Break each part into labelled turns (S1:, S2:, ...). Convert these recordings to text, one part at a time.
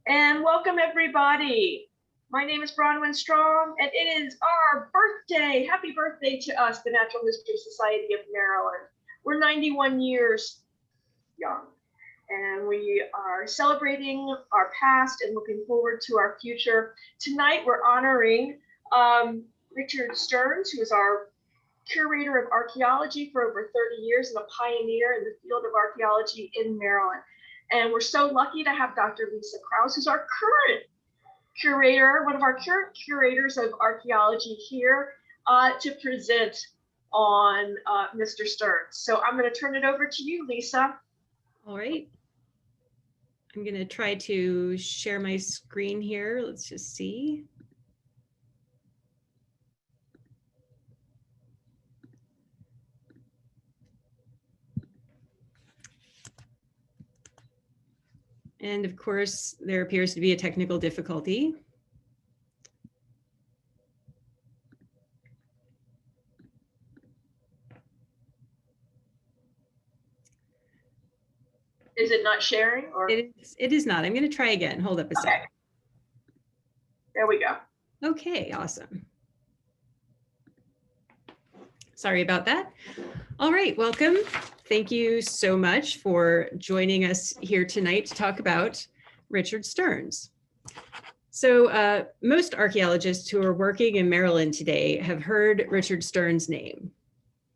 S1: And welcome everybody. My name is Bronwyn Strong, and it is our birthday. Happy birthday to us, the Natural History Society of Maryland. We're 91 years young, and we are celebrating our past and looking forward to our future. Tonight, we're honoring Richard Stearns, who is our curator of archaeology for over 30 years and a pioneer in the field of archaeology in Maryland. And we're so lucky to have Dr. Lisa Krause, who's our current curator, one of our current curators of archaeology here, to present on Mr. Stearns. So I'm going to turn it over to you, Lisa.
S2: All right. I'm going to try to share my screen here. Let's just see. And of course, there appears to be a technical difficulty.
S1: Is it not sharing? Or?
S2: It is not. I'm going to try again. Hold up a second.
S1: There we go.
S2: Okay, awesome. Sorry about that. All right, welcome. Thank you so much for joining us here tonight to talk about Richard Stearns. So most archaeologists who are working in Maryland today have heard Richard Stearns' name.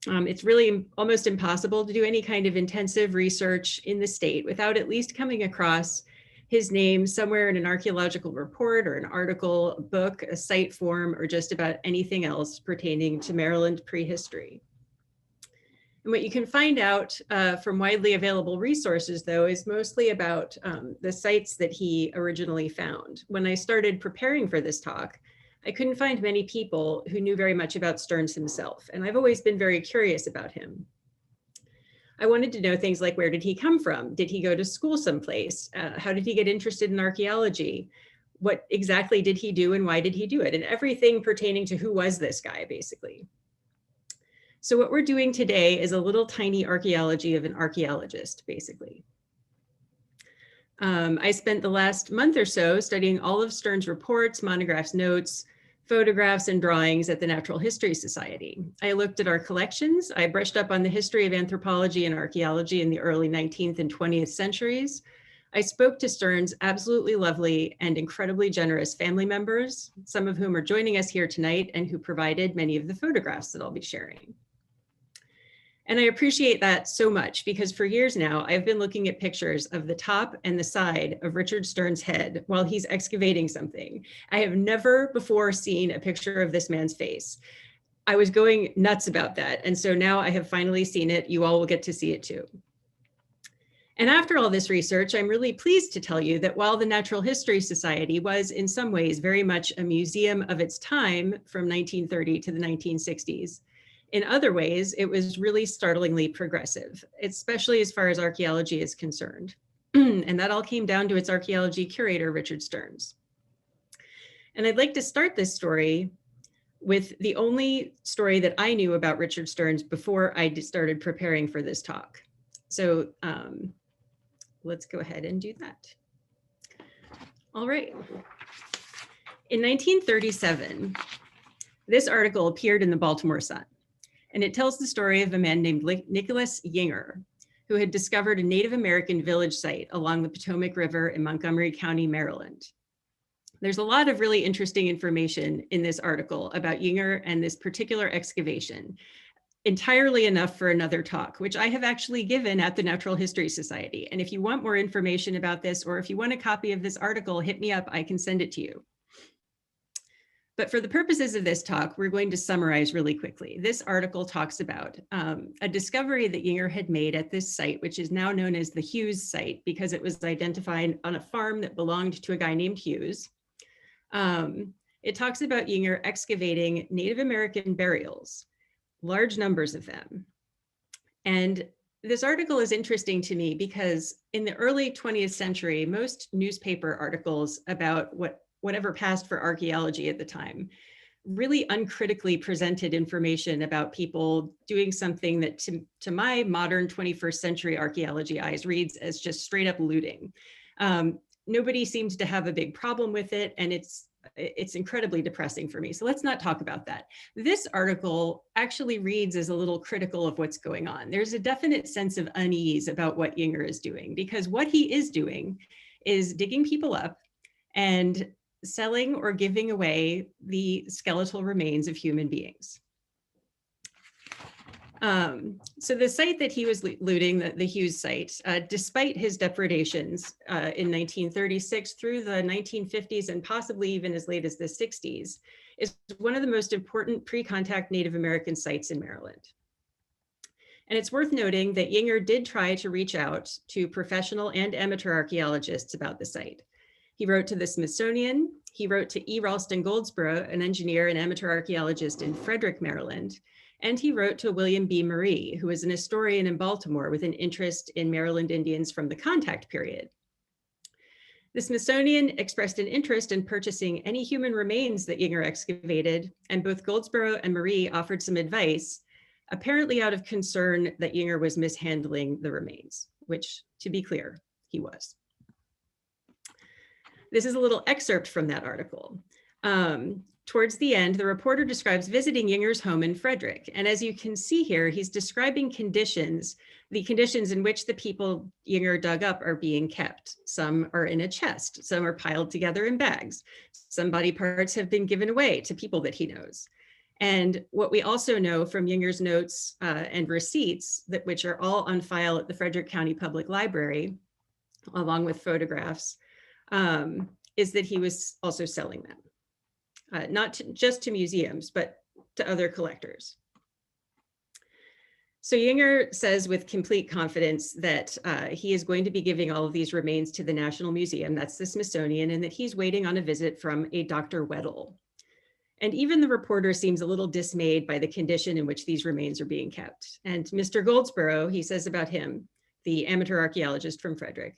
S2: It's really almost impossible to do any kind of intensive research in the state without at least coming across his name somewhere in an archaeological report or an article, a book, a site form, or just about anything else pertaining to Maryland prehistory. And what you can find out from widely available resources, though, is mostly about the sites that he originally found. When I started preparing for this talk, I couldn't find many people who knew very much about Stearns himself, and I've always been very curious about him. I wanted to know things like, where did he come from? Did he go to school someplace? How did he get interested in archaeology? What exactly did he do and why did he do it? And everything pertaining to who was this guy, basically. So what we're doing today is a little tiny archaeology of an archaeologist, basically. I spent the last month or so studying all of Stearns' reports, monographs, notes, photographs, and drawings at the Natural History Society. I looked at our collections. I brushed up on the history of anthropology and archaeology in the early 19th and 20th centuries. I spoke to Stearns' absolutely lovely and incredibly generous family members, some of whom are joining us here tonight and who provided many of the photographs that I'll be sharing. And I appreciate that so much because for years now, I've been looking at pictures of the top and the side of Richard Stearns' head while he's excavating something. I have never before seen a picture of this man's face. I was going nuts about that. And so now I have finally seen it. You all will get to see it too. And after all this research, I'm really pleased to tell you that while the Natural History Society was in some ways very much a museum of its time from 1930 to the 1960s, in other ways, it was really startlingly progressive, especially as far as archaeology is concerned. And that all came down to its archaeology curator, Richard Stearns. And I'd like to start this story with the only story that I knew about Richard Stearns before I started preparing for this talk. So let's go ahead and do that. All right. In 1937, this article appeared in the Baltimore Sun. And it tells the story of a man named Nicholas Yinger, who had discovered a Native American village site along the Potomac River in Montgomery County, Maryland. There's a lot of really interesting information in this article about Yinger and this particular excavation, entirely enough for another talk, which I have actually given at the Natural History Society. And if you want more information about this, or if you want a copy of this article, hit me up, I can send it to you. But for the purposes of this talk, we're going to summarize really quickly. This article talks about a discovery that Yinger had made at this site, which is now known as the Hughes Site because it was identified on a farm that belonged to a guy named Hughes. It talks about Yinger excavating Native American burials, large numbers of them. And this article is interesting to me because in the early 20th century, most newspaper articles about whatever passed for archaeology at the time really uncritically presented information about people doing something that to my modern 21st century archaeology eyes reads as just straight up looting. nobody seems to have a big problem with it, and it's incredibly depressing for me. So let's not talk about that. This article actually reads as a little critical of what's going on. There's a definite sense of unease about what Yinger is doing, because what he is doing is digging people up and selling or giving away the skeletal remains of human beings. So the site that he was looting, the Hughes site, despite his depredations in 1936 through the 1950s and possibly even as late as the 60s, is one of the most important pre-contact Native American sites in Maryland. And it's worth noting that Yinger did try to reach out to professional and amateur archaeologists about the site. He wrote to the Smithsonian, he wrote to E. Ralston Goldsboro, an engineer and amateur archaeologist in Frederick, Maryland, and he wrote to William B. Marie, who is an historian in Baltimore with an interest in Maryland Indians from the contact period. The Smithsonian expressed an interest in purchasing any human remains that Yinger excavated, and both Goldsboro and Marie offered some advice, apparently out of concern that Yinger was mishandling the remains, which, to be clear, he was. This is a little excerpt from that article. Towards the end, the reporter describes visiting Yinger's home in Frederick. And as you can see here, he's describing conditions, the conditions in which the people Yinger dug up are being kept. Some are in a chest, some are piled together in bags. Some body parts have been given away to people that he knows. And what we also know from Yinger's notes and receipts, which are all on file at the Frederick County Public Library, along with photographs, is that he was also selling them. Not just to museums, but to other collectors. So Yinger says with complete confidence that he is going to be giving all of these remains to the National Museum, that's the Smithsonian, and that he's waiting on a visit from a Dr. Weddell. And even the reporter seems a little dismayed by the condition in which these remains are being kept. And Mr. Goldsboro, he says about him, the amateur archaeologist from Frederick,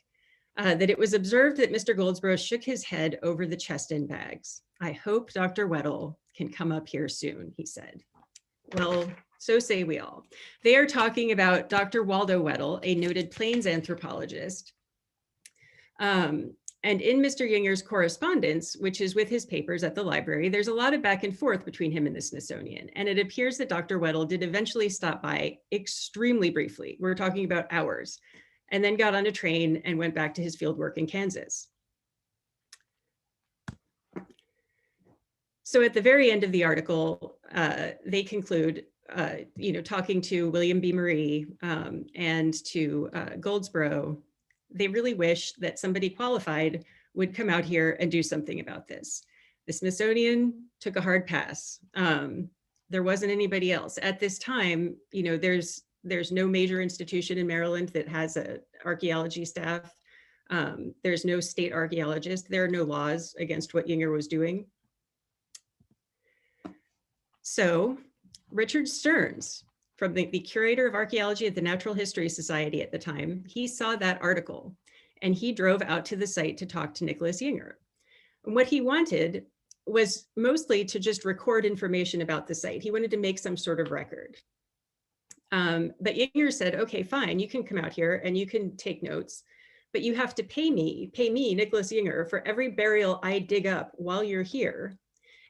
S2: that it was observed that Mr. Goldsboro shook his head over the chest and bags. I hope Dr. Weddell can come up here soon, he said. Well, so say we all. They are talking about Dr. Waldo Weddell, a noted plains anthropologist. And in Mr. Yinger's correspondence, which is with his papers at the library, there's a lot of back and forth between him and the Smithsonian. And it appears that Dr. Weddell did eventually stop by extremely briefly. We're talking about hours, and then got on a train and went back to his fieldwork in Kansas. So at the very end of the article, they conclude, talking to William B. Marie and to Goldsboro, they really wish that somebody qualified would come out here and do something about this. The Smithsonian took a hard pass. There wasn't anybody else. At this time, there's no major institution in Maryland that has an archaeology staff. There's no state archaeologist. There are no laws against what Yinger was doing. So Richard Stearns, from the curator of archaeology at the Natural History Society at the time, he saw that article and he drove out to the site to talk to Nicholas Yinger. And what he wanted was mostly to just record information about the site. He wanted to make some sort of record. But Yinger said, okay, fine, you can come out here and you can take notes, but you have to pay me, Nicholas Yinger, for every burial I dig up while you're here.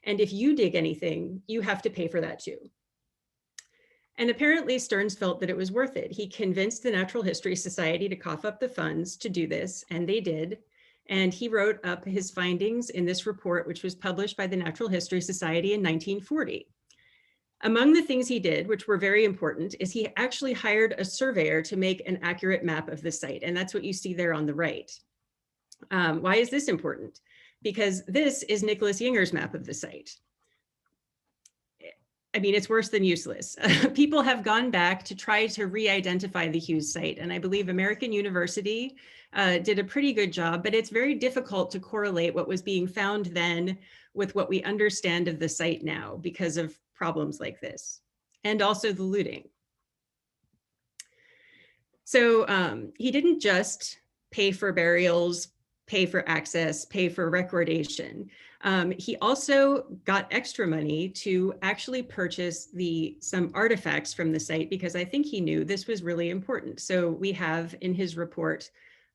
S2: And if you dig anything, you have to pay for that too. And apparently Stearns felt that it was worth it. He convinced the Natural History Society to cough up the funds to do this, and they did. And he wrote up his findings in this report, which was published by the Natural History Society in 1940. Among the things he did, which were very important, is he actually hired a surveyor to make an accurate map of the site. And that's what you see there on the right. Why is this important? Because this is Nicholas Yinger's map of the site. I mean, it's worse than useless. People have gone back to try to re-identify the Hughes site. And I believe American University did a pretty good job, but it's very difficult to correlate what was being found then with what we understand of the site now because of problems like this, and also the looting. So he didn't just pay for burials, pay for access, pay for recordation. He also got extra money to actually purchase some artifacts from the site because I think he knew this was really important. So we have in his report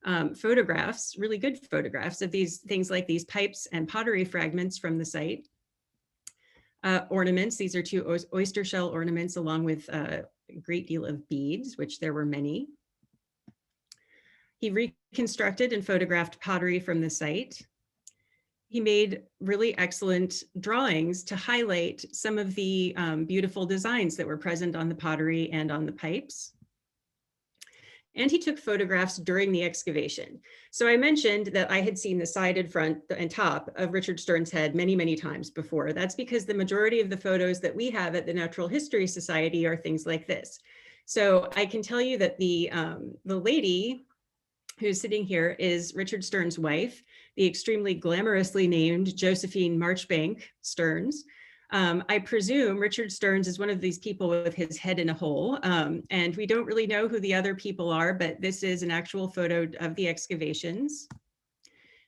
S2: photographs, really good photographs of these things like these pipes and pottery fragments from the site. Ornaments, these are two oyster shell ornaments along with a great deal of beads, which there were many. He reconstructed and photographed pottery from the site. He made really excellent drawings to highlight some of the beautiful designs that were present on the pottery and on the pipes. And he took photographs during the excavation. So I mentioned that I had seen the side and front and top of Richard Stearns' head many, many times before. That's because the majority of the photos that we have at the Natural History Society are things like this. So I can tell you that the lady who's sitting here is Richard Stearns' wife, the extremely glamorously named Josephine Marchbank Stearns. I presume Richard Stearns is one of these people with his head in a hole, and we don't really know who the other people are, but this is an actual photo of the excavations.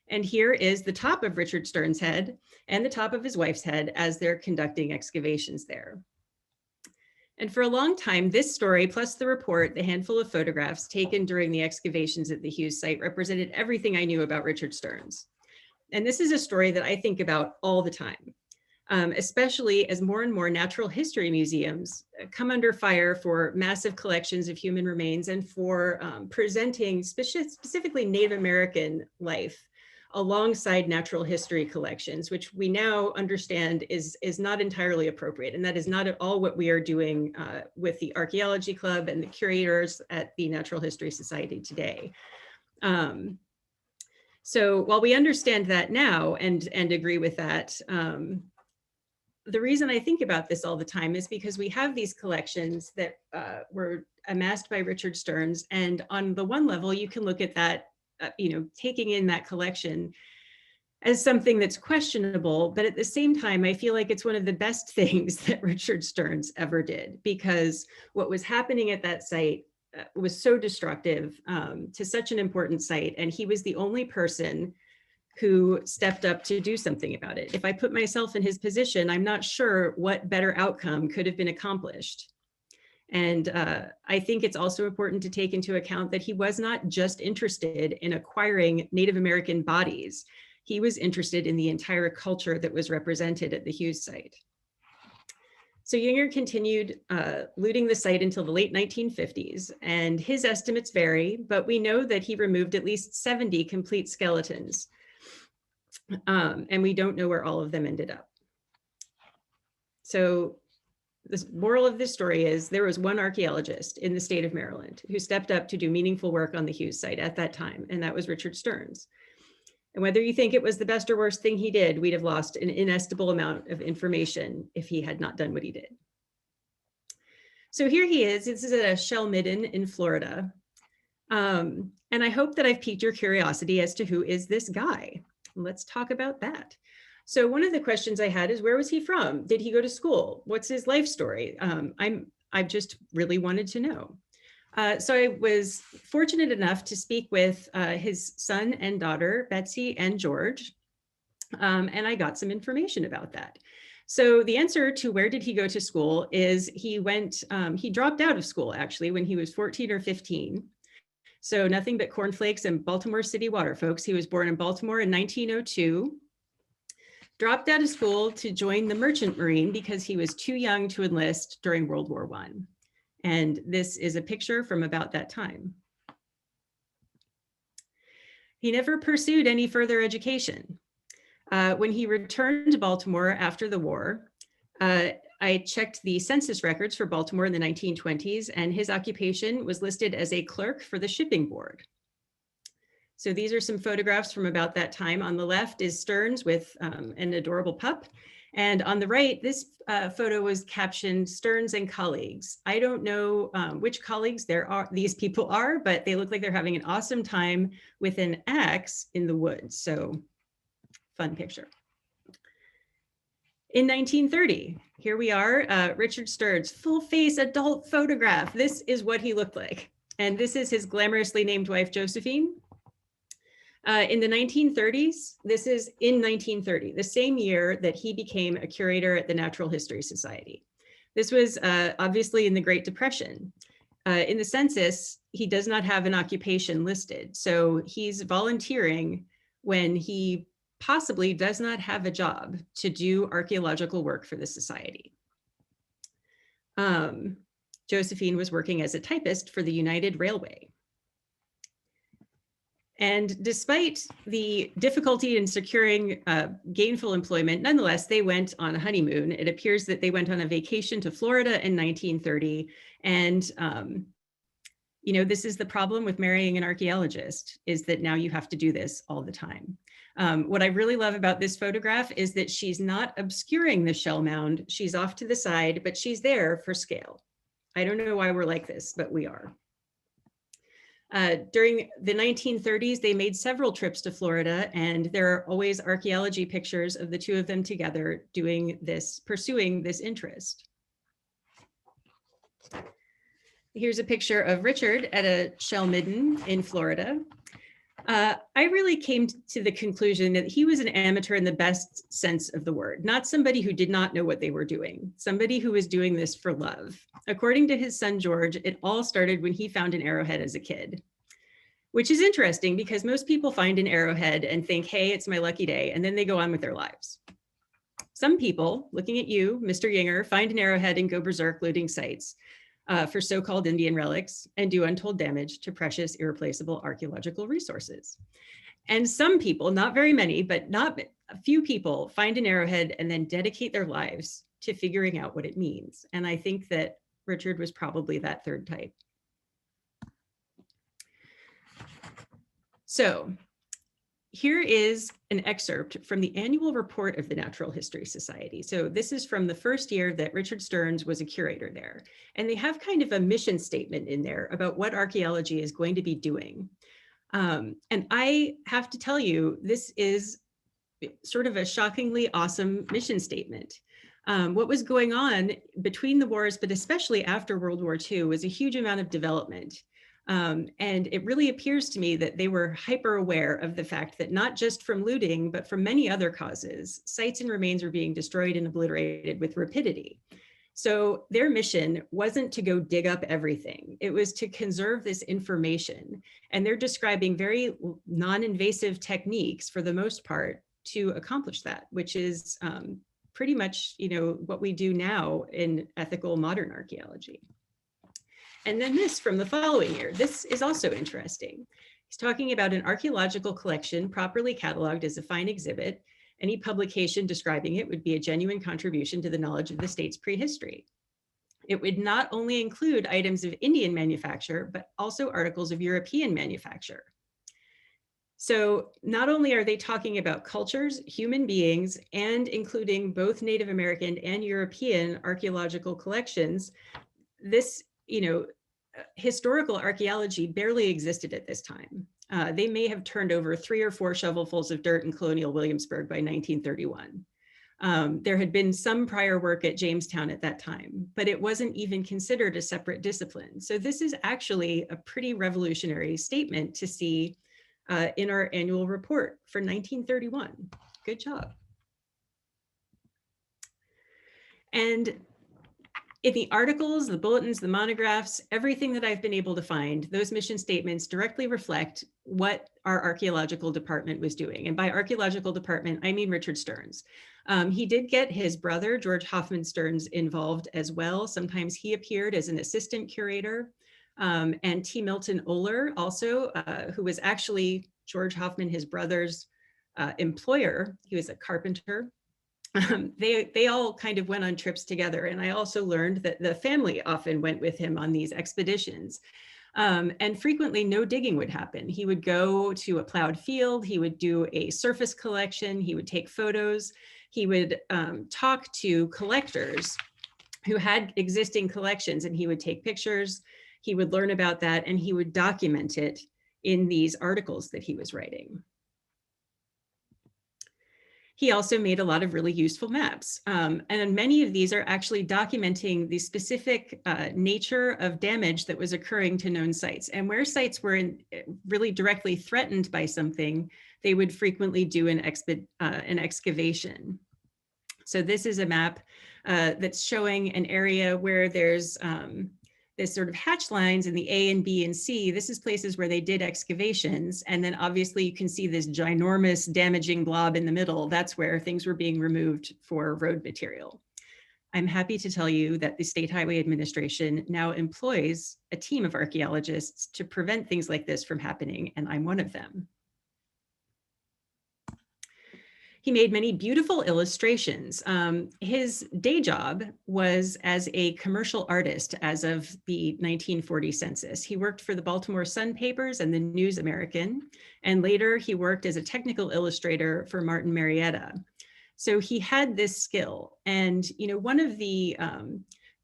S2: And here is the top of Richard Stearns' head and the top of his wife's head as they're conducting excavations there. And for a long time, this story, plus the report, the handful of photographs taken during the excavations at the Hughes site, represented everything I knew about Richard Stearns. And this is a story that I think about all the time. Especially as more and more natural history museums come under fire for massive collections of human remains and for presenting specifically Native American life alongside natural history collections, which we now understand is not entirely appropriate. And that is not at all what we are doing with the Archaeology Club and the curators at the Natural History Society today. So while we understand that now and agree with that, the reason I think about this all the time is because we have these collections that were amassed by Richard Stearns. And on the one level, you can look at that, taking in that collection as something that's questionable. But at the same time, I feel like it's one of the best things that Richard Stearns ever did, because what was happening at that site was so destructive to such an important site. And he was the only person who stepped up to do something about it. If I put myself in his position, I'm not sure what better outcome could have been accomplished. And I think it's also important to take into account that he was not just interested in acquiring Native American bodies. He was interested in the entire culture that was represented at the Hughes site. So Yinger continued looting the site until the late 1950s, and his estimates vary, but we know that he removed at least 70 complete skeletons. And we don't know where all of them ended up. So the moral of this story is there was one archaeologist in the state of Maryland who stepped up to do meaningful work on the Hughes site at that time, and that was Richard Stearns. And whether you think it was the best or worst thing he did, we'd have lost an inestimable amount of information if he had not done what he did. So here he is. This is at a shell midden in Florida. And I hope that I've piqued your curiosity as to who is this guy. Let's talk about that. So one of the questions I had is, where was he from? Did he go to school? What's his life story? I just really wanted to know. So I was fortunate enough to speak with his son and daughter, Betsy and George, and I got some information about that. So the answer to where did he go to school is he dropped out of school actually when he was 14 or 15. So nothing but cornflakes and Baltimore City water, folks. He was born in Baltimore in 1902, dropped out of school to join the Merchant Marine because he was too young to enlist during World War I. And this is a picture from about that time. He never pursued any further education. When he returned to Baltimore after the war, I checked the census records for Baltimore in the 1920s, and his occupation was listed as a clerk for the shipping board. So these are some photographs from about that time. On the left is Stearns with an adorable pup. And on the right, this photo was captioned Stearns and colleagues. I don't know which colleagues these people are, but they look like they're having an awesome time with an axe in the woods. So fun picture. In 1930, here we are, Richard Stearns, full face adult photograph. This is what he looked like. And this is his glamorously named wife, Josephine. In the 1930s, this is in 1930, the same year that he became a curator at the Natural History Society. This was obviously in the Great Depression. In the census, he does not have an occupation listed. So he's volunteering when he possibly does not have a job to do archaeological work for the society. Josephine was working as a typist for the United Railway. And despite the difficulty in securing gainful employment, nonetheless, they went on a honeymoon. It appears that they went on a vacation to Florida in 1930. And, you know, this is the problem with marrying an archaeologist, is that now you have to do this all the time. What I really love about this photograph is that she's not obscuring the shell mound. She's off to the side, but she's there for scale. I don't know why we're like this, but we are. During the 1930s, they made several trips to Florida, and there are always archaeology pictures of the two of them together doing this, pursuing this interest. Here's a picture of Richard at a shell midden in Florida. I really came to the conclusion that he was an amateur in the best sense of the word, not somebody who did not know what they were doing, somebody who was doing this for love. According to his son, George, it all started when he found an arrowhead as a kid, which is interesting because most people find an arrowhead and think, hey, it's my lucky day, and then they go on with their lives. Some people, looking at you, Mr. Yinger, find an arrowhead and go berserk looting sites for so-called Indian relics and do untold damage to precious, irreplaceable archaeological resources. And some people, not very many, but not a few people, find an arrowhead and then dedicate their lives to figuring out what it means. And I think that Richard was probably that third type. So here is an excerpt from the annual report of the Natural History Society. So this is from the first year that Richard Stearns was a curator there. And they have kind of a mission statement in there about what archaeology is going to be doing. And I have to tell you, this is sort of a shockingly awesome mission statement. What was going on between the wars, but especially after World War II, was a huge amount of development. And it really appears to me that they were hyper aware of the fact that not just from looting, but from many other causes, sites and remains were being destroyed and obliterated with rapidity. So their mission wasn't to go dig up everything. It was to conserve this information. And they're describing very non-invasive techniques for the most part to accomplish that, which is pretty much, you know, what we do now in ethical modern archaeology. And then this from the following year, this is also interesting. He's talking about an archaeological collection properly cataloged as a fine exhibit. Any publication describing it would be a genuine contribution to the knowledge of the state's prehistory. It would not only include items of Indian manufacture, but also articles of European manufacture. So not only are they talking about cultures, human beings, and including both Native American and European archaeological collections, this, you know, historical archaeology barely existed at this time. They may have turned over 3 or 4 shovelfuls of dirt in colonial Williamsburg by 1931. There had been some prior work at Jamestown at that time, but it wasn't even considered a separate discipline. So this is actually a pretty revolutionary statement to see in our annual report for 1931. Good job. And in the articles, the bulletins, the monographs, everything that I've been able to find, those mission statements directly reflect what our archaeological department was doing. And by archaeological department, I mean Richard Stearns. He did get his brother, George Hoffman Stearns, involved as well. Sometimes he appeared as an assistant curator. And T. Milton Oler also, who was actually George Hoffman, his brother's employer. He was a carpenter. They all kind of went on trips together. And I also learned that the family often went with him on these expeditions. And frequently no digging would happen. He would go to a plowed field, he would do a surface collection, he would take photos, he would talk to collectors who had existing collections, and he would take pictures, he would learn about that, and he would document it in these articles that he was writing. He also made a lot of really useful maps. And many of these are actually documenting the specific nature of damage that was occurring to known sites. And where sites were really directly threatened by something, they would frequently do an excavation. So this is a map that's showing an area where there's this sort of hatch lines in the A and B and C, this is places where they did excavations. And then obviously you can see this ginormous damaging blob in the middle. That's where things were being removed for road material. I'm happy to tell you that the State Highway Administration now employs a team of archaeologists to prevent things like this from happening, and I'm one of them. He made many beautiful illustrations. His day job was as a commercial artist as of the 1940 census. He worked for the Baltimore Sun papers and the News American, and later he worked as a technical illustrator for Martin Marietta. So he had this skill. And, you know, one of the,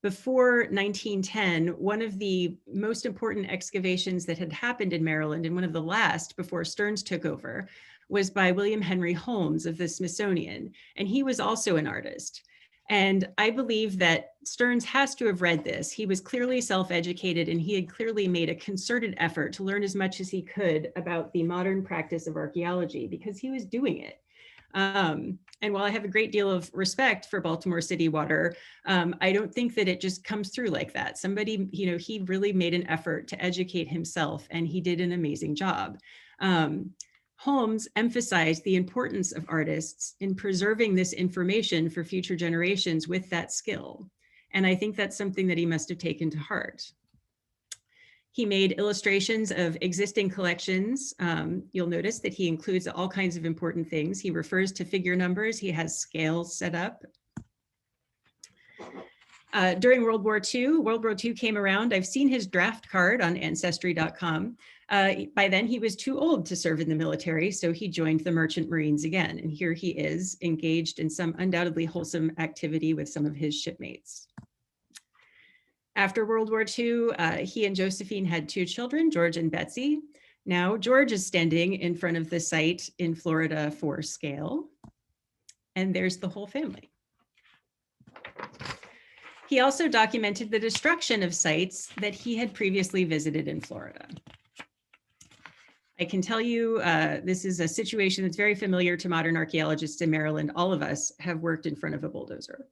S2: before 1910, one of the most important excavations that had happened in Maryland, and one of the last before Stearns took over, was by William Henry Holmes of the Smithsonian. And he was also an artist. And I believe that Stearns has to have read this. He was clearly self-educated, and he had clearly made a concerted effort to learn as much as he could about the modern practice of archaeology, because he was doing it. And while I have a great deal of respect for Baltimore City Water, I don't think that it just comes through like that. Somebody, you know, he really made an effort to educate himself, and he did an amazing job. Holmes emphasized the importance of artists in preserving this information for future generations with that skill. And I think that's something that he must have taken to heart. He made illustrations of existing collections. You'll notice that he includes all kinds of important things. He refers to figure numbers. He has scales set up. During World War II came around. I've seen his draft card on ancestry.com. By then he was too old to serve in the military, so he joined the Merchant Marines again. And here he is, engaged in some undoubtedly wholesome activity with some of his shipmates. After World War II, he and Josephine had 2 children, George and Betsy. Now George is standing in front of the site in Florida for scale. And there's the whole family. He also documented the destruction of sites that he had previously visited in Florida. I can tell you this is a situation that's very familiar to modern archaeologists in Maryland. All of us have worked in front of a bulldozer.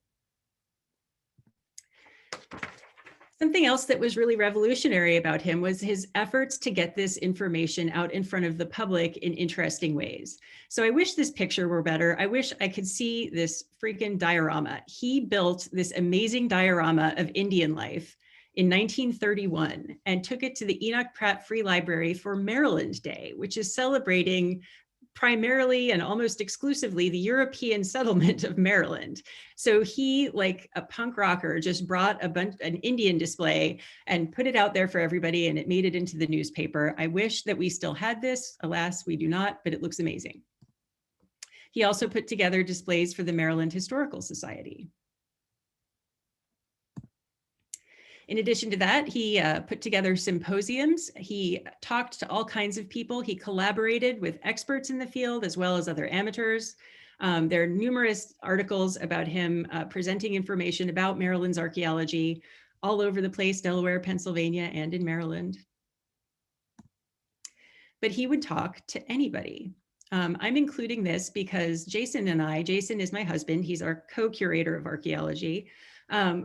S2: Something else that was really revolutionary about him was his efforts to get this information out in front of the public in interesting ways. So I wish this picture were better. I wish I could see this freaking diorama. He built this amazing diorama of Indian life in 1931 and took it to the Enoch Pratt Free Library for Maryland Day, which is celebrating primarily and almost exclusively the European settlement of Maryland. So he, like a punk rocker, just brought an Indian display and put it out there for everybody, and it made it into the newspaper. I wish that we still had this. Alas, we do not, but it looks amazing. He also put together displays for the Maryland Historical Society. In addition to that, he put together symposiums. He talked to all kinds of people. He collaborated with experts in the field as well as other amateurs. There are numerous articles about him presenting information about Maryland's archaeology all over the place, Delaware, Pennsylvania, and in Maryland. But he would talk to anybody. I'm including this because Jason is my husband, he's our co-curator of archaeology.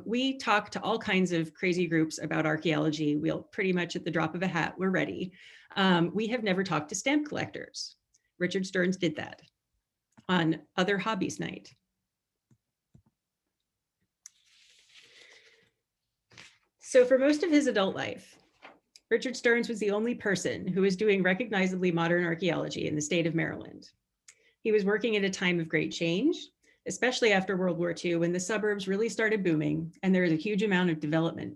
S2: We talk to all kinds of crazy groups about archaeology. We'll pretty much at the drop of a hat, we're ready. We have never talked to stamp collectors. Richard Stearns did that on Other Hobbies Night. So for most of his adult life, Richard Stearns was the only person who was doing recognizably modern archaeology in the state of Maryland. He was working at a time of great change, especially after World War II, when the suburbs really started booming and there was a huge amount of development.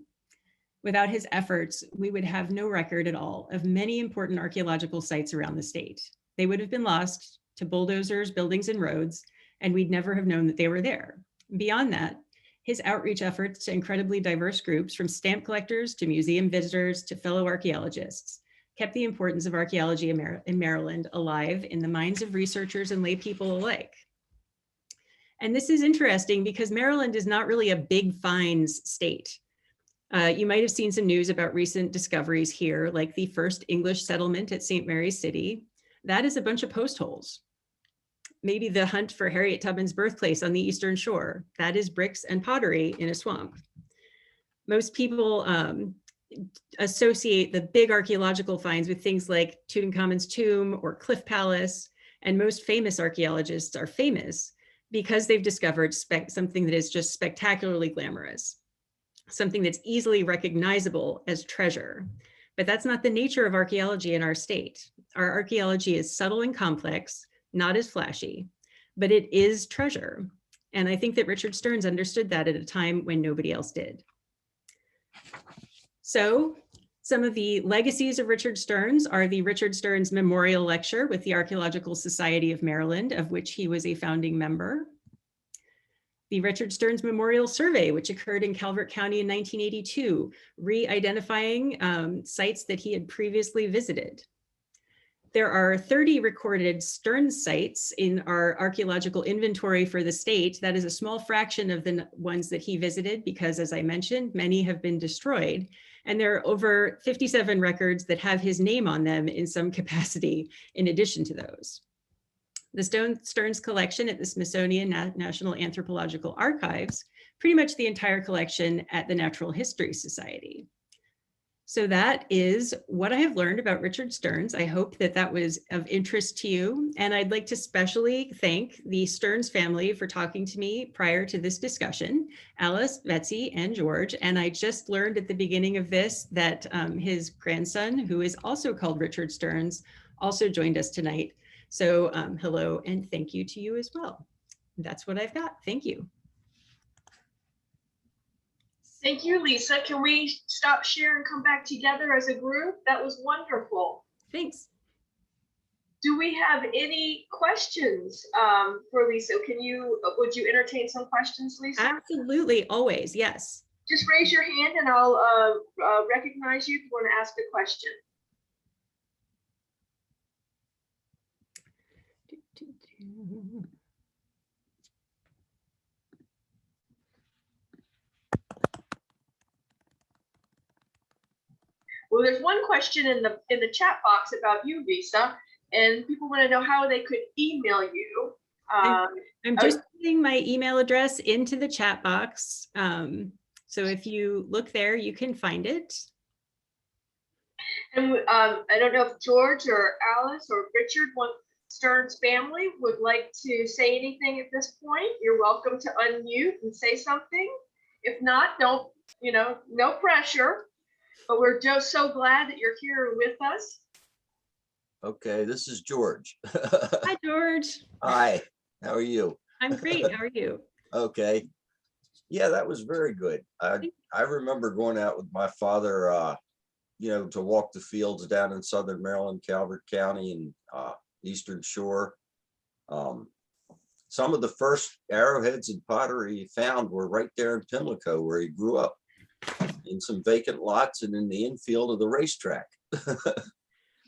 S2: Without his efforts, we would have no record at all of many important archaeological sites around the state. They would have been lost to bulldozers, buildings, and roads, and we'd never have known that they were there. Beyond that, his outreach efforts to incredibly diverse groups, from stamp collectors to museum visitors to fellow archaeologists, kept the importance of archaeology in Maryland alive in the minds of researchers and lay people alike. And this is interesting because Maryland is not really a big finds state. You might have seen some news about recent discoveries here, like the first English settlement at St. Mary's City. That is a bunch of post holes. Maybe the hunt for Harriet Tubman's birthplace on the Eastern Shore. That is bricks and pottery in a swamp. Most people associate the big archaeological finds with things like Tutankhamun's tomb or Cliff Palace. And most famous archaeologists are famous because they've discovered something that is just spectacularly glamorous, something that's easily recognizable as treasure. But that's not the nature of archaeology in our state. Our archaeology is subtle and complex, not as flashy, but it is treasure. And I think that Richard Stearns understood that at a time when nobody else did. So some of the legacies of Richard Stearns are the Richard Stearns Memorial Lecture with the Archaeological Society of Maryland, of which he was a founding member. The Richard Stearns Memorial Survey, which occurred in Calvert County in 1982, re-identifying sites that he had previously visited. There are 30 recorded Stearns sites in our archaeological inventory for the state. That is a small fraction of the ones that he visited because, as I mentioned, many have been destroyed. And there are over 57 records that have his name on them in some capacity in addition to those. The Stearns collection at the Smithsonian National Anthropological Archives, pretty much the entire collection at the Natural History Society. So that is what I have learned about Richard Stearns. I hope that that was of interest to you. And I'd like to specially thank the Stearns family for talking to me prior to this discussion, Alice, Betsy, and George. And I just learned at the beginning of this that his grandson, who is also called Richard Stearns, also joined us tonight. So hello and thank you to you as well. That's what I've got. Thank you.
S1: Thank you, Lisa. Can we stop share and come back together as a group? That was wonderful.
S2: Thanks.
S1: Do we have any questions for Lisa? Would you entertain some questions, Lisa?
S2: Absolutely, always, yes.
S1: Just raise your hand and I'll recognize you if you want to ask a question. Well, there's one question in the chat box about you, Lisa, and people want to know how they could email you.
S2: I'm just putting my email address into the chat box. So if you look there, you can find it.
S1: And I don't know if George or Alice or Richard, Stearns family, would like to say anything at this point. You're welcome to unmute and say something. If not, don't, no pressure. But we're just so glad that you're here with us.
S3: Okay, this is George.
S2: Hi, George.
S3: Hi, how are you?
S2: I'm great. How are you?
S3: Okay. Yeah, that was very good. I remember going out with my father, to walk the fields down in southern Maryland, Calvert County and Eastern Shore. Some of the first arrowheads and pottery he found were right there in Pimlico, where he grew up, in some vacant lots and in the infield of the racetrack.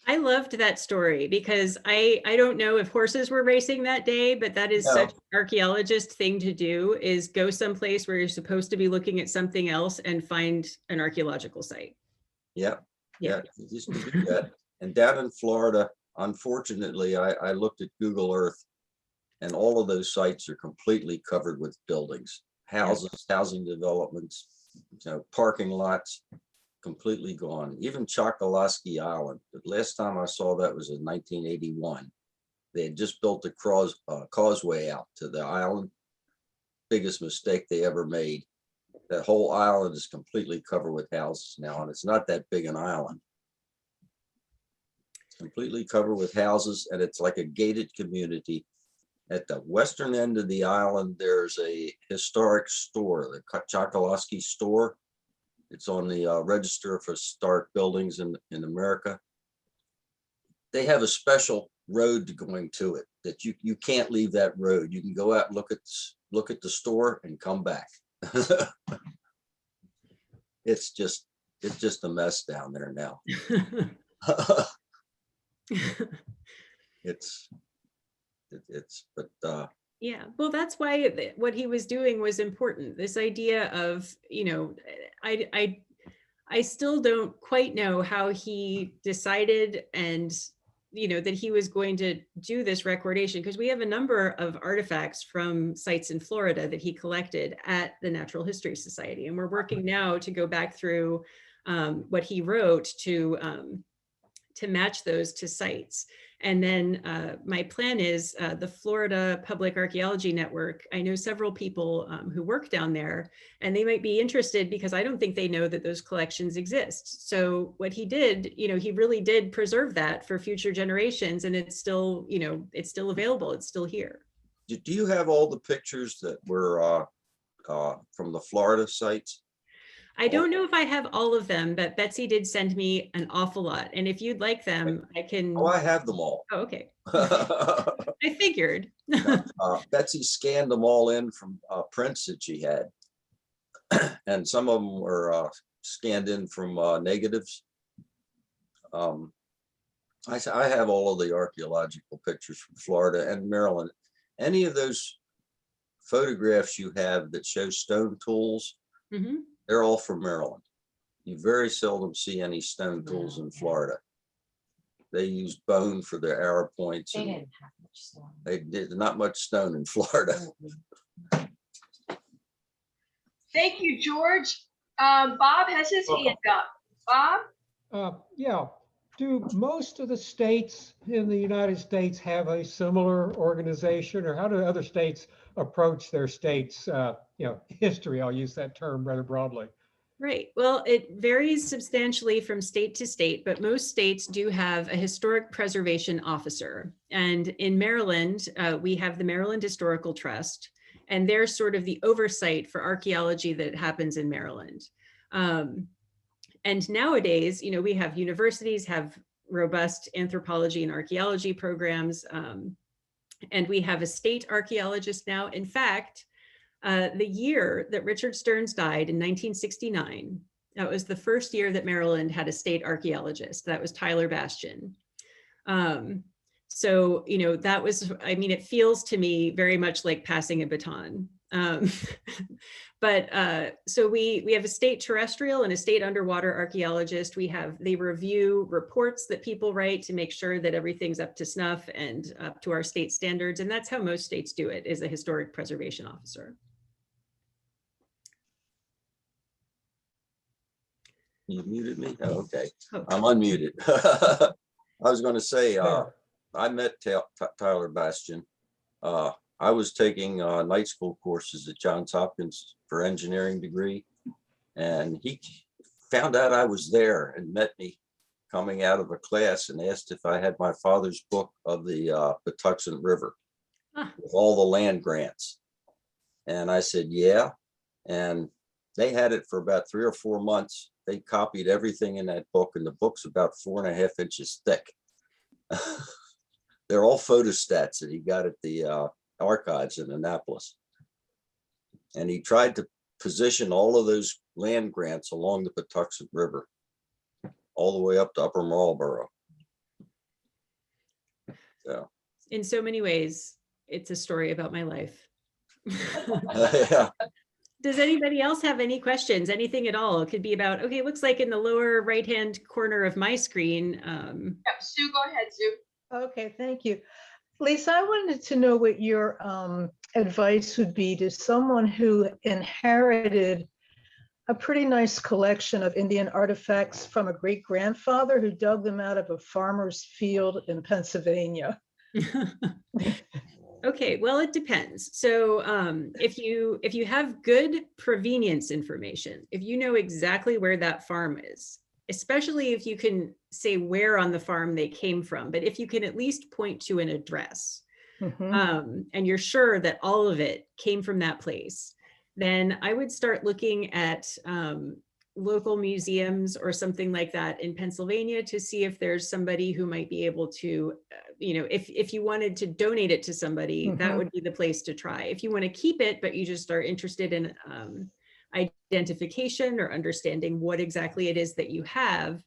S2: I loved that story because I don't know if horses were racing that day, but that is such an archaeologist thing to do, is go someplace where you're supposed to be looking at something else and find an archaeological site.
S3: Yeah. He used to do that. And down in Florida, unfortunately, I looked at Google Earth and all of those sites are completely covered with buildings, houses, housing developments, parking lots, completely gone. Even Chokoloskee Island, the last time I saw that was in 1981. They had just built a causeway out to the island. Biggest mistake they ever made. That whole island is completely covered with houses now, and it's not that big an island. It's completely covered with houses, and it's like a gated community. At the western end of the island, there's a historic store, the Chokoloskee store. It's on the Register for Historic Buildings in America. They have a special road going to it that you can't leave that road. You can go out and look at the store and come back. It's just a mess down there now.
S2: Yeah, well, that's why what he was doing was important. This idea of, I still don't quite know how he decided and, that he was going to do this recordation, because we have a number of artifacts from sites in Florida that he collected at the Natural History Society. And we're working now to go back through what he wrote to match those to sites. And then my plan is the Florida Public Archaeology Network. I know several people who work down there, and they might be interested because I don't think they know that those collections exist. So what he did, he really did preserve that for future generations, and it's still, it's still available. It's still here.
S3: Do you have all the pictures that were from the Florida sites?
S2: I don't know if I have all of them, but Betsy did send me an awful lot. And if you'd like them, I can.
S3: Oh, I have them all.
S2: Oh, okay. I figured.
S3: Betsy scanned them all in from prints that she had. And some of them were scanned in from negatives. I have all of the archaeological pictures from Florida and Maryland. Any of those photographs you have that show stone tools,
S2: Mm-hmm.
S3: they're all from Maryland. You very seldom see any stone tools in Florida. They used bone for their arrow points.
S4: They didn't have much stone.
S3: They did not much stone in Florida.
S1: Thank you, George. Bob has his hand up. Bob?
S5: Yeah. Do most of the states in the United States have a similar organization, or how do other states approach their state's, history? I'll use that term rather broadly.
S2: Right. Well, it varies substantially from state to state, but most states do have a historic preservation officer. And in Maryland, we have the Maryland Historical Trust, and they're sort of the oversight for archaeology that happens in Maryland. And nowadays, we have universities have robust anthropology and archaeology programs, and we have a state archaeologist now. In fact, the year that Richard Stearns died in 1969, that was the first year that Maryland had a state archaeologist. That was Tyler Bastian. So, that was, it feels to me very much like passing a baton. So we have a state terrestrial and a state underwater archaeologist. They review reports that people write to make sure that everything's up to snuff and up to our state standards. And that's how most states do it, is a historic preservation officer.
S3: You muted me? Oh, okay.
S2: Oh.
S3: I'm unmuted. I was going to say, I met Tyler Bastian. I was taking night school courses at Johns Hopkins for engineering degree, and he found out I was there and met me coming out of a class and asked if I had my father's book of the Patuxent River with all the land grants. And I said, yeah. And they had it for about 3 or 4 months. They copied everything in that book, and the book's about 4.5 inches thick. They're all photostats that he got at the archives in Annapolis. And he tried to position all of those land grants along the Patuxent River, all the way up to Upper Marlboro. So,
S2: in so many ways, it's a story about my life.
S3: yeah.
S2: Does anybody else have any questions? Anything at all? It could be about, okay, it looks like in the lower right-hand corner of my screen.
S1: Sue, go ahead, Sue.
S4: Okay, thank you. Lisa, I wanted to know what your advice would be to someone who inherited a pretty nice collection of Indian artifacts from a great-grandfather who dug them out of a farmer's field in Pennsylvania.
S2: Okay, well, it depends. So if you have good provenience information, if you know exactly where that farm is, especially if you can say where on the farm they came from, but if you can at least point to an address, and you're sure that all of it came from that place, then I would start looking at local museums or something like that in Pennsylvania to see if there's somebody who might be able to, if you wanted to donate it to somebody, that would be the place to try. If you want to keep it, but you just are interested in identification or understanding what exactly it is that you have,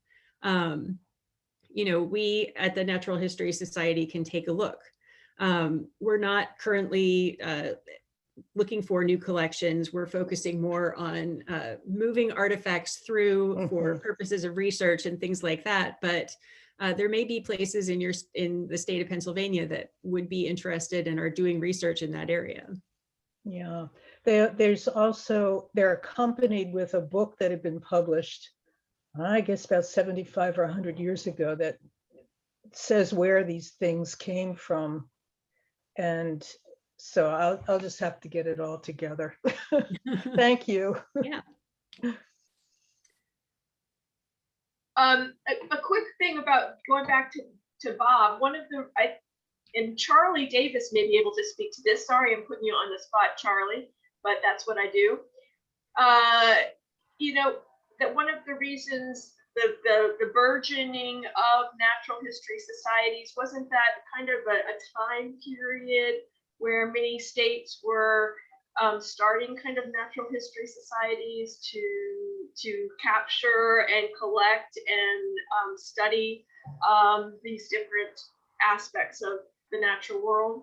S2: we at the Natural History Society can take a look. We're not currently looking for new collections. We're focusing more on moving artifacts through for purposes of research and things like that. But there may be places in the state of Pennsylvania that would be interested and are doing research in that area.
S4: Yeah, they're accompanied with a book that had been published I guess about 75 or 100 years ago, that says where these things came from. And so I'll just have to get it all together. Thank you.
S2: Yeah.
S1: A quick thing about going back to Bob, one of the, and Charlie Davis may be able to speak to this. Sorry, I'm putting you on the spot, Charlie, but that's what I do. You know, that one of the reasons the burgeoning of natural history societies, wasn't that kind of a time period where many states were starting kind of natural history societies to capture and collect and study these different aspects of the natural world?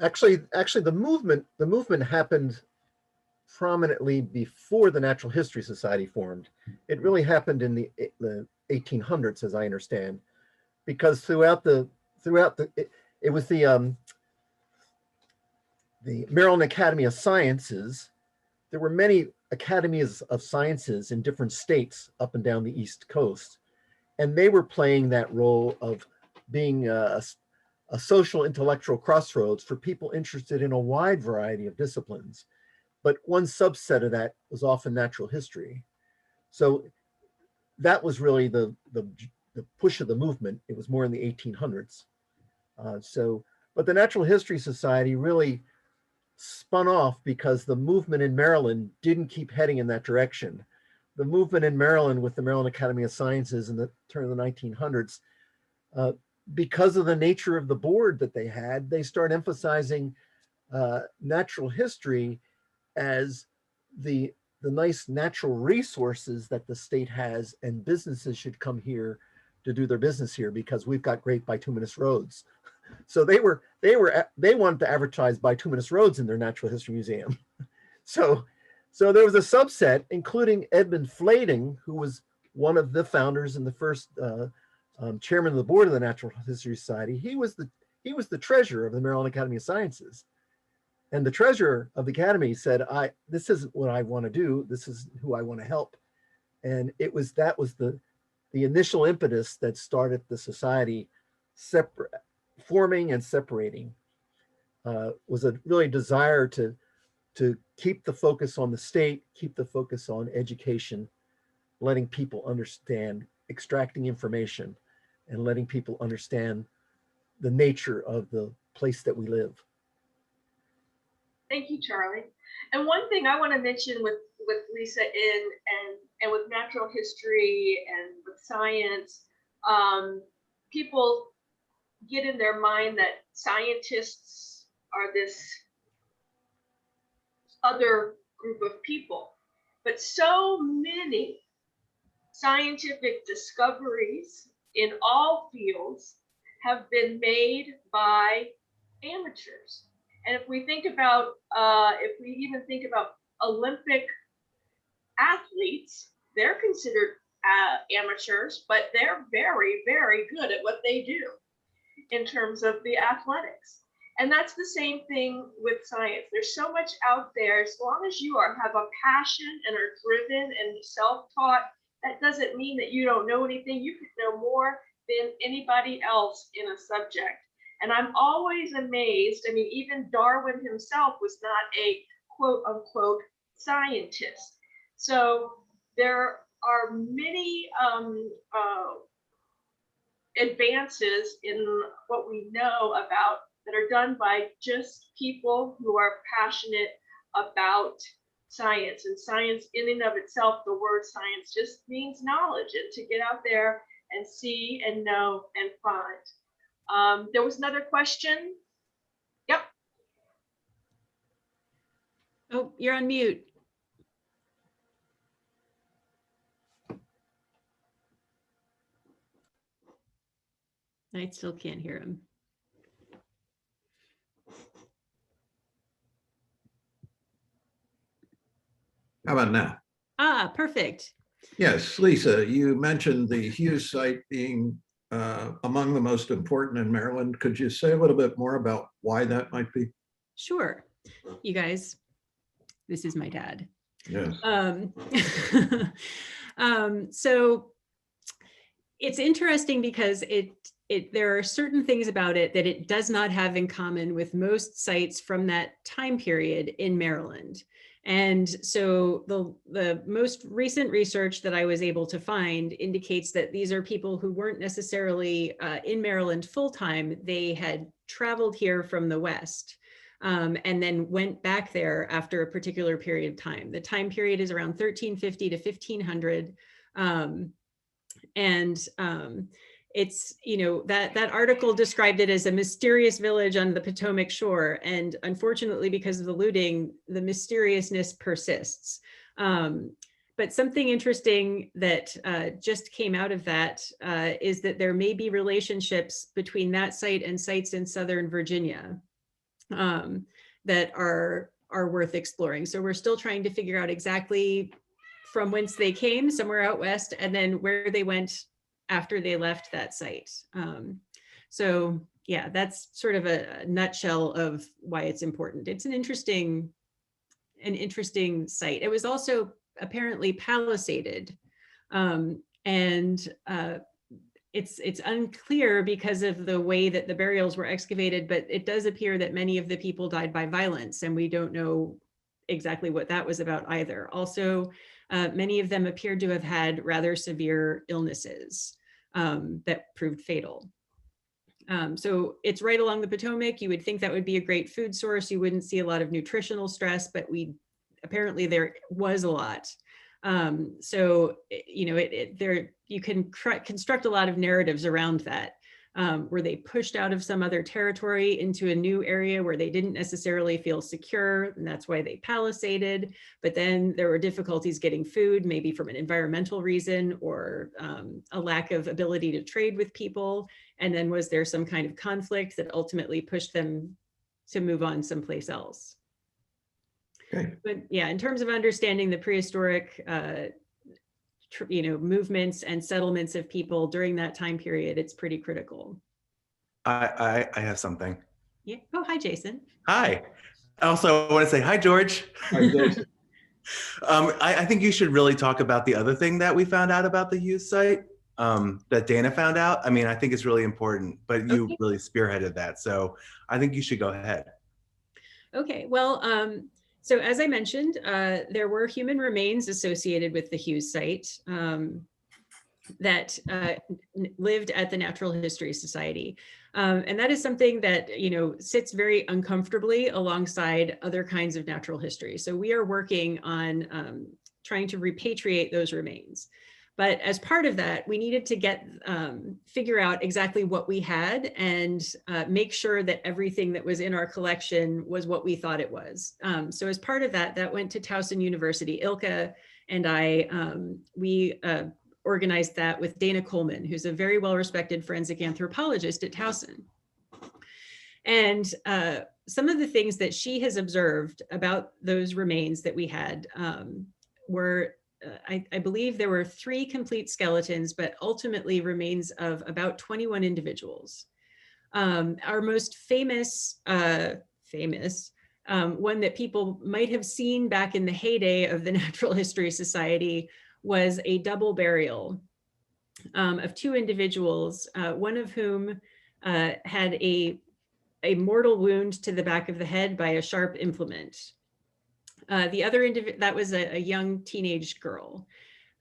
S6: Actually, the movement happened prominently before the Natural History Society formed. It really happened in the 1800s, as I understand, because it was the Maryland Academy of Sciences. There were many academies of sciences in different states up and down the East Coast, and they were playing that role of being a social intellectual crossroads for people interested in a wide variety of disciplines. But one subset of that was often natural history. So that was really the push of the movement. It was more in the 1800s. But the Natural History Society really spun off because the movement in Maryland didn't keep heading in that direction. The movement in Maryland with the Maryland Academy of Sciences in the turn of the 1900s, because of the nature of the board that they had, they started emphasizing natural history as the nice natural resources that the state has, and businesses should come here to do their business here because we've got great bituminous roads. So they wanted to advertise bituminous roads in their natural history museum. So there was a subset, including Edmund Fladung, who was one of the founders and the first chairman of the board of the Natural History Society. He was the treasurer of the Maryland Academy of Sciences. And the treasurer of the academy said, this isn't what I want to do. This is who I want to help. And that was the initial impetus that started the society forming and separating. Was a really desire to keep the focus on the state, keep the focus on education, letting people understand, extracting information, and letting people understand the nature of the place that we live.
S1: Thank you, Charlie. And one thing I want to mention with Lisa and with natural history and with science, people get in their mind that scientists are this other group of people, but so many scientific discoveries in all fields have been made by amateurs. And if we think about, if we even think about Olympic athletes, they're considered amateurs, but they're very, very good at what they do in terms of the athletics. And that's the same thing with science. There's so much out there. As long as you have a passion and are driven and self-taught, that doesn't mean that you don't know anything. You could know more than anybody else in a subject. And I'm always amazed. I mean, even Darwin himself was not a quote unquote scientist. So there are many advances in what we know about that are done by just people who are passionate about science. And science in and of itself, the word science just means knowledge, and to get out there and see and know and find. There was another question. Yep.
S2: Oh, you're on mute. I still can't hear him.
S7: How about now?
S2: Ah, perfect.
S7: Yes, Lisa, you mentioned the Hughes Site being among the most important in Maryland. Could you say a little bit more about why that might be?
S2: Sure. You guys, This is my dad.
S7: Yes.
S2: So it's interesting because there are certain things about it that it does not have in common with most sites from that time period in Maryland. And so the most recent research that I was able to find indicates that these are people who weren't necessarily in Maryland full-time. They had traveled here from the West and then went back there after a particular period of time. The time period is around 1350 to 1500. It's, you know, that article described it as a mysterious village on the Potomac shore. And unfortunately, because of the looting, the mysteriousness persists. But something interesting that just came out of that is that there may be relationships between that site and sites in Southern Virginia that are worth exploring. So we're still trying to figure out exactly from whence they came, somewhere out west, and then where they went after they left that site. So yeah, that's sort of a nutshell of why it's important. It's an interesting site. It was also apparently palisaded, it's unclear because of the way that the burials were excavated, but it does appear that many of the people died by violence, and we don't know exactly what that was about either. Also, many of them appeared to have had rather severe illnesses that proved fatal. So it's right along the Potomac. You would think that would be a great food source. You wouldn't see a lot of nutritional stress, but apparently there was a lot. So, you know, you can construct a lot of narratives around that. Were they pushed out of some other territory into a new area where they didn't necessarily feel secure, and that's why they palisaded, but then there were difficulties getting food, maybe from an environmental reason or a lack of ability to trade with people, and then was there some kind of conflict that ultimately pushed them to move on someplace else?
S7: Okay.
S2: But yeah, in terms of understanding the prehistoric movements and settlements of people during that time period, it's pretty critical.
S8: I have something.
S2: Yeah. Oh, hi, Jason.
S8: Hi. Also, I want to say hi, George.
S7: Hi, Jason.
S8: I think you should really talk about the other thing that we found out about the Hughes site that Dana found out. I mean, I think it's really important, but you
S2: Okay.
S8: really spearheaded that. So I think you should go ahead.
S2: Okay. Well, so as I mentioned, there were human remains associated with the Hughes site that lived at the Natural History Society. And that is something that, you know, sits very uncomfortably alongside other kinds of natural history. So we are working on trying to repatriate those remains. But as part of that, we needed to figure out exactly what we had and make sure that everything that was in our collection was what we thought it was. So as part of that, that went to Towson University. Ilka and we organized that with Dana Coleman, who's a very well-respected forensic anthropologist at Towson. And some of the things that she has observed about those remains that we had were I believe there were 3 complete skeletons, but ultimately remains of about 21 individuals. Our most famous one that people might have seen back in the heyday of the Natural History Society was a double burial of 2 individuals, one of whom had a mortal wound to the back of the head by a sharp implement. The other that was a young teenage girl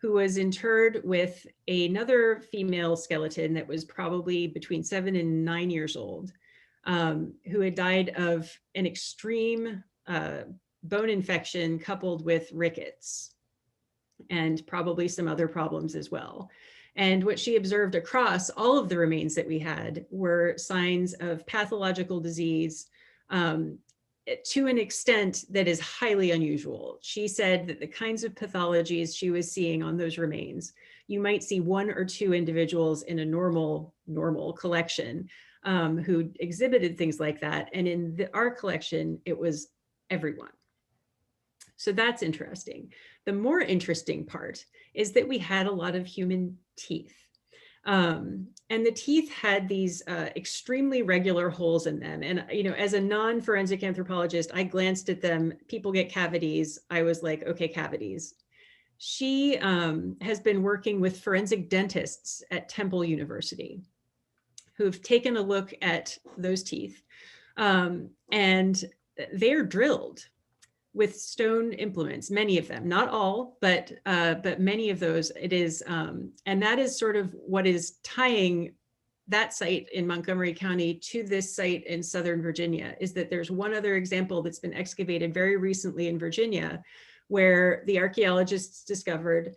S2: who was interred with another female skeleton that was probably between 7 and 9 years old, who had died of an extreme bone infection coupled with rickets and probably some other problems as well. And what she observed across all of the remains that we had were signs of pathological disease, to an extent that is highly unusual. She said that the kinds of pathologies she was seeing on those remains, you might see 1 or 2 individuals in a normal collection who exhibited things like that. And in our collection, it was everyone. So that's interesting. The more interesting part is that we had a lot of human teeth. And the teeth had these extremely regular holes in them. And, as a non-forensic anthropologist, I glanced at them. People get cavities. I was like, okay, cavities. She has been working with forensic dentists at Temple University who've taken a look at those teeth. And they're drilled with stone implements, many of them, not all, but many of those it is. And that is sort of what is tying that site in Montgomery County to this site in Southern Virginia, is that there's one other example that's been excavated very recently in Virginia, where the archaeologists discovered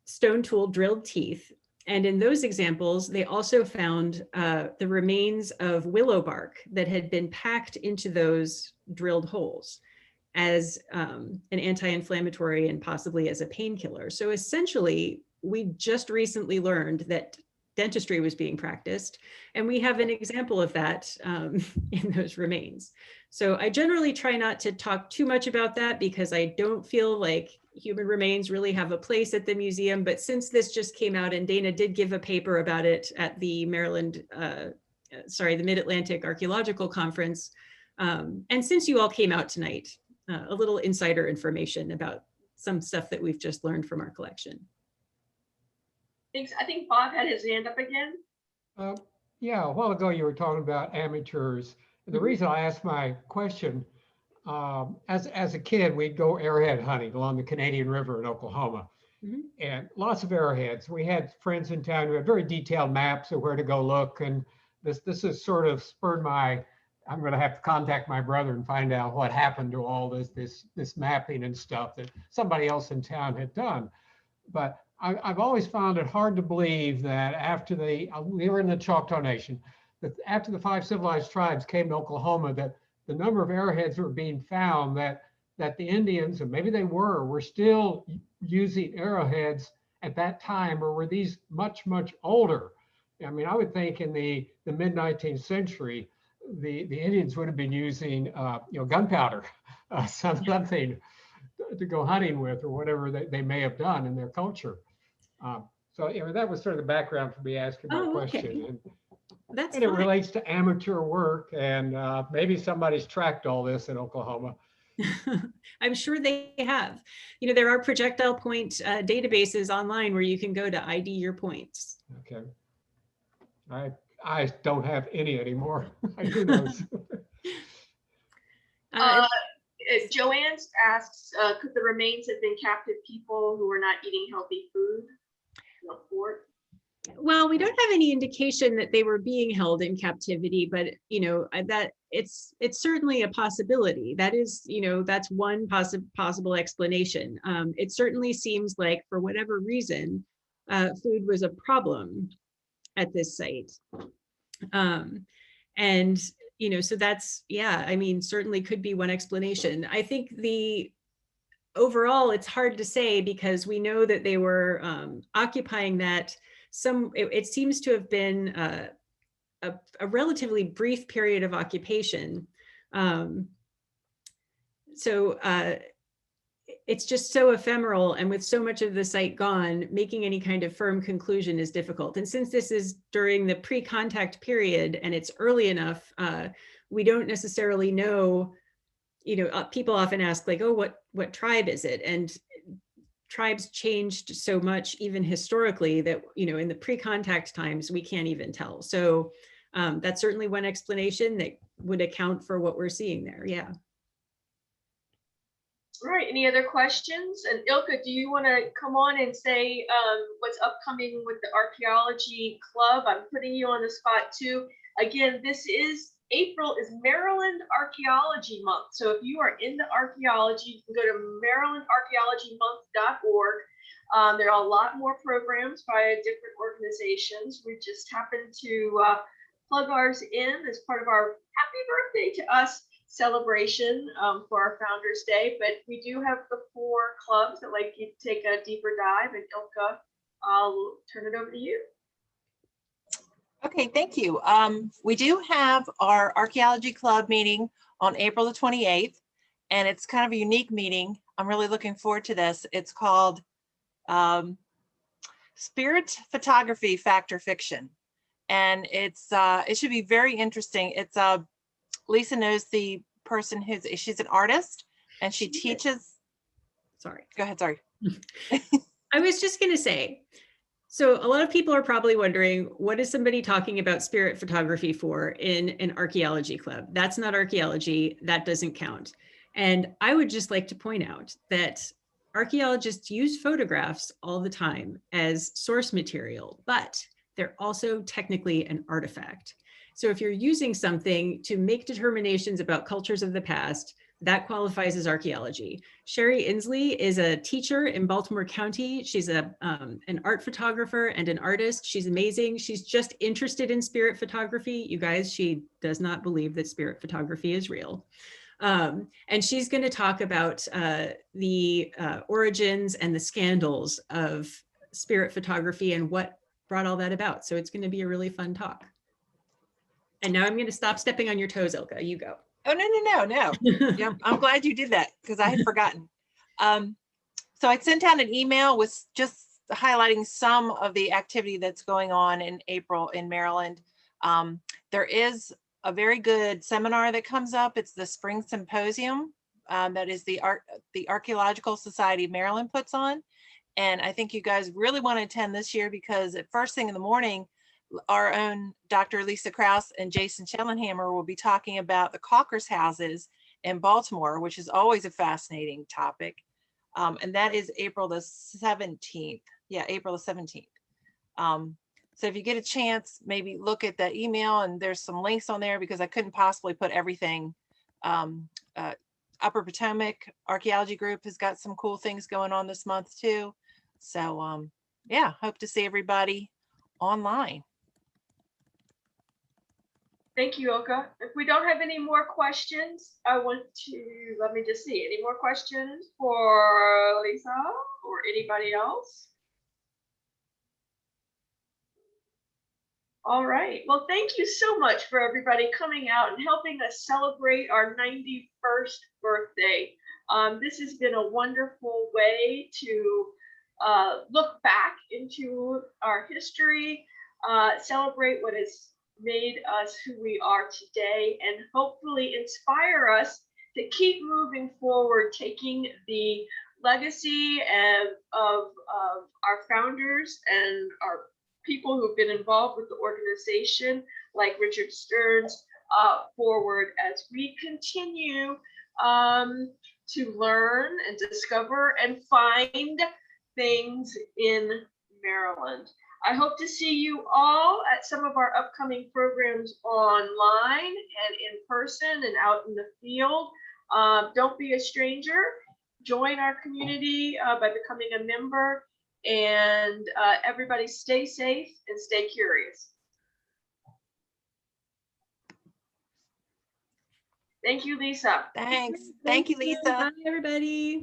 S2: stone tool drilled teeth. And in those examples, they also found the remains of willow bark that had been packed into those drilled holes as an anti-inflammatory and possibly as a painkiller. So essentially, we just recently learned that dentistry was being practiced, and we have an example of that in those remains. So I generally try not to talk too much about that because I don't feel like human remains really have a place at the museum. But since this just came out, and Dana did give a paper about it at the the Mid-Atlantic Archaeological Conference, and since you all came out tonight, a little insider information about some stuff that we've just learned from our collection.
S1: Thanks. I think Bob had his hand up again.
S5: Yeah, a while ago you were talking about amateurs. The reason I asked my question, as a kid, we'd go arrowhead hunting along the Canadian River in Oklahoma, and lots of arrowheads. We had friends in town who had very detailed maps of where to go look, and this has sort of spurred my. I'm going to have to contact my brother and find out what happened to all this mapping and stuff that somebody else in town had done. But I've always found it hard to believe that after we were in the Choctaw Nation, that after the 5 civilized tribes came to Oklahoma, that the number of arrowheads were being found, that the Indians, and maybe they were still using arrowheads at that time, or were these much, much older? I mean, I would think in the mid-19th century, the Indians would have been using gunpowder, something to go hunting with, or whatever they may have done in their culture. So that was sort of the background for me asking my question.
S2: Okay.
S5: And it relates to amateur work, and maybe somebody's tracked all this in Oklahoma.
S2: I'm sure they have. There are projectile point databases online where you can go to ID your points.
S5: Okay. I don't have any anymore. Who knows?
S1: Joanne asks, could the remains have been captive people who were not eating healthy food?
S2: Well, we don't have any indication that they were being held in captivity, but that it's certainly a possibility. That is, that's one possible explanation. It certainly seems like, for whatever reason, food was a problem at this site. And so that's, certainly could be one explanation. I think overall, it's hard to say because we know that they were occupying that. It seems to have been a relatively brief period of occupation. So it's just so ephemeral, and with so much of the site gone, making any kind of firm conclusion is difficult. And since this is during the pre-contact period and it's early enough, we don't necessarily know. People often ask, like, oh, what tribe is it? And tribes changed so much, even historically, that in the pre-contact times we can't even tell. So that's certainly one explanation that would account for what we're seeing there. Yeah.
S1: All right, any other questions? And Ilka, do you want to come on and say what's upcoming with the Archaeology Club? I'm putting you on the spot too. Again, April is Maryland Archaeology Month. So if you are into archaeology, you can go to marylandarchaeologymonth.org. There are a lot more programs by different organizations. We just happened to plug ours in as part of our Happy Birthday to Us celebration for our Founders Day. But we do have the 4 clubs that like you to take a deeper dive. And Ilka, I'll turn it over to you.
S9: Okay, thank you. We do have our Archaeology Club meeting on April the 28th, and it's kind of a unique meeting. I'm really looking forward to this. It's called Spirit Photography, Fact or Fiction. And it's it should be very interesting. It's Lisa knows the person she's an artist, and she teaches.
S2: Sorry.
S9: Go ahead, sorry.
S2: I was just going to say, so a lot of people are probably wondering, what is somebody talking about spirit photography for in an archaeology club? That's not archaeology. That doesn't count. And I would just like to point out that archaeologists use photographs all the time as source material, but they're also technically an artifact. So if you're using something to make determinations about cultures of the past, that qualifies as archaeology. Sherry Inslee is a teacher in Baltimore County. She's an art photographer and an artist. She's amazing. She's just interested in spirit photography. You guys, she does not believe that spirit photography is real. And she's going to talk about the origins and the scandals of spirit photography and what brought all that about. So it's going to be a really fun talk. And now I'm going to stop stepping on your toes, Ilka. You go.
S9: Oh, no. Yeah, I'm glad you did that because I had forgotten. So I sent out an email with just highlighting some of the activity that's going on in April in Maryland. There is a very good seminar that comes up. It's the Spring Symposium that is the Archaeological Society of Maryland puts on. And I think you guys really want to attend this year because at first thing in the morning, our own Dr. Lisa Krause and Jason Schellenhammer will be talking about the Caulker's houses in Baltimore, which is always a fascinating topic. And that is April the 17th. Yeah, April the 17th. So if you get a chance, maybe look at that email and there's some links on there because I couldn't possibly put everything. Upper Potomac Archaeology Group has got some cool things going on this month too. So yeah, hope to see everybody online.
S1: Thank you, Ilka. If we don't have any more questions, let me just see, any more questions for Lisa or anybody else? All right, well, thank you so much for everybody coming out and helping us celebrate our 91st birthday. This has been a wonderful way to look back into our history, celebrate what has made us who we are today, and hopefully inspire us to keep moving forward, taking the legacy of our founders and our people who've been involved with the organization, like Richard Stearns, forward as we continue to learn and discover and find things in Maryland. I hope to see you all at some of our upcoming programs online and in person and out in the field. Don't be a stranger. Join our community by becoming a member. And everybody stay safe and stay curious. Thank you, Lisa.
S9: Thanks. Thank you, Lisa.
S2: Bye, everybody.